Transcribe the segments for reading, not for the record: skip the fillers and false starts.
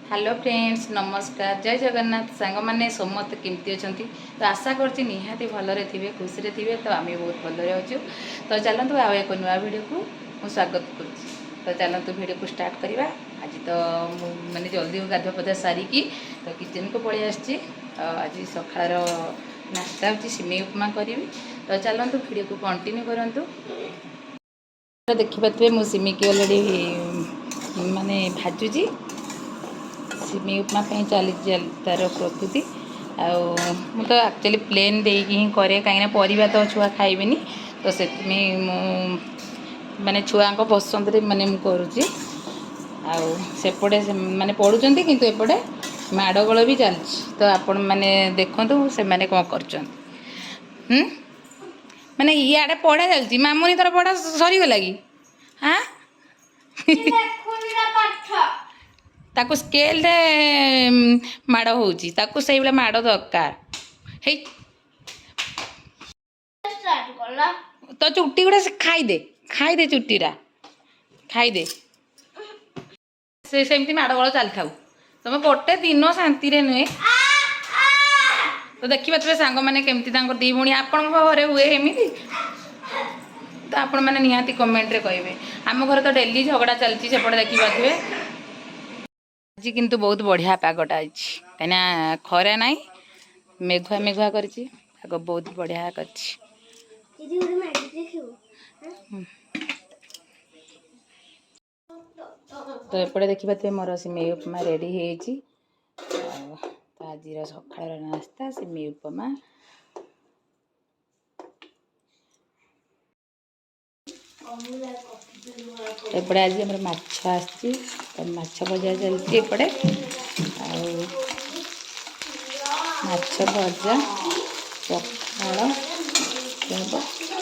hello friends नमस्कार जय जगन्नाथ सांग मैंने समस्त केमती अच्छा तो आशा करती निहाती भलरे थे खुशी रे थे तो आम बहुत भलरे अच्छु तो चलतु आउ एक नुआ वीडियो को मुझे स्वागत कर तो चलतु वीडियो को स्टार्ट करवा आज तो मैंने जल्दी गाधुआ पधा सारिकी तो किचन को पलि आसी आज सकाळ नाश्ता हूँ सिमेई उपमा करी तो चलतु वीडियो को कंटिन्यू करूँ देखिपे मुझे सिमेई की अलरेडी माने भाजुची सिमेई उपमा चली तार प्रकृति मु तो एक्चुअली प्लेन देकी ही करे कहीं परिबा तो छुआ खाइबेनी तो से माने छुआ पसंद रे माने मु करूची सेपटे माने पढ़ुचंती किंतु एपटे माड़गोल भी चलछि तो आपण माने देखंतु से माने कोन करचंती माने इयाडे पढ़ा चलछि मामुनी तर पढ़ा सरी गला कि हां ताको स्केल रे माड़ होउची ताको सही बेला माड़ दरकार हे तो चुट्टी गुड़ा से खाई दे चुट्टीरा खाई दे से सेमती माड़ गळ चल थाउ तुम गोटे दिन शांति रे नुहे तो देखिबा तबे सांग माने केमती तांको दी भणी आपन घरे हुए एमिति तो आपण माने निहाती कमेंट रे कहबे हम घर तो डेली झगड़ा चलची सेपटे देखिबा तबे आज किंतु बहुत बढ़िया पागटा अच्छी कहीं खरा ना मेघुआ मेघुआ कर बहुत बढ़िया कर तो एपटे देखिए मोर सिमेई उपमा रेडी तो आज सकाळ नास्ता सिमेई उपमा एपटे आज आम माछ आसी माछ भजा चलती एपटे माछ भजा पखाड़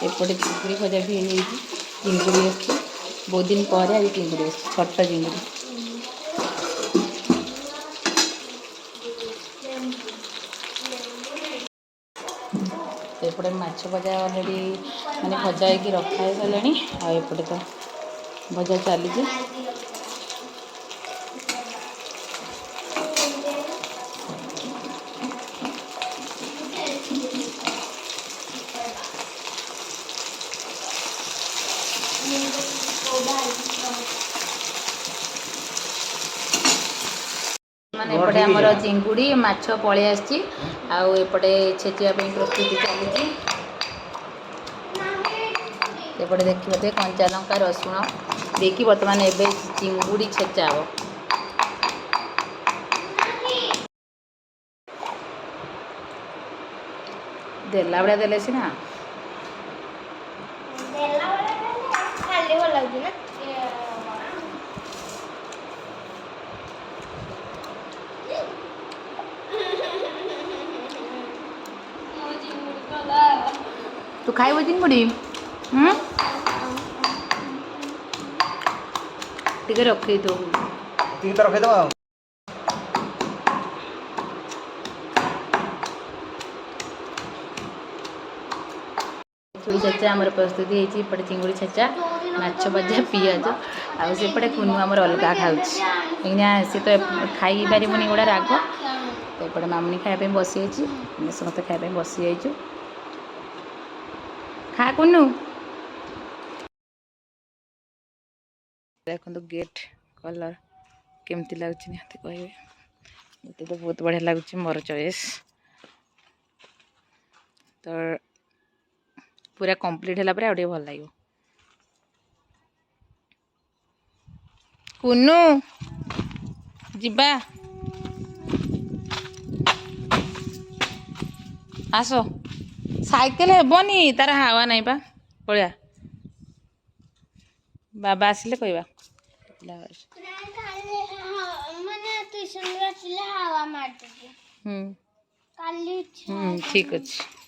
एपटे चिंगुड़ी भजा भी चिंगुड़ी आसी बहुत दिन पर आज चिंगुड़ी आसी छोट चिंगुड़ी एपटे माछ भजा अलरेडी माने भजा होगी रखा सारे आएपटे तो भजा चली माने एपटे आमर चिंगुड़ी माछ पलि आसी आउपटे छेचिया प्रस्तुति चली एपटे देखिए कंचा लंका रसुण देखी बर्तमान एबे चिंगुड़ी छेचा हो देला बड़ा देले सिना खाली हो लागु ना तू खाइबो चिंगुड़ी टिके रखी तो टिके रखी दो छेचा आमर प्रस्तुति होती एपटे चिंगुड़ी छेचा माछ भजा पिज आउपटे कुनु आमर अलग खाऊँ सी तो खाई पारिबनी गुड़ा राग तो एपटे मामुनी खाया बसी समस्त खाया बसी जाइए खा कुनु देखो गेट कलर केमती लगुच निहाती कहबे मत तो बहुत बढ़िया लगुच मोर चॉइस तो पूरा कंप्लीट है आगे भल लगे कुनु जिबा आस साइकेल हेबनी तार हावा नहीं पा पलिया बाबा आसिले कहवा ठीक अच्छे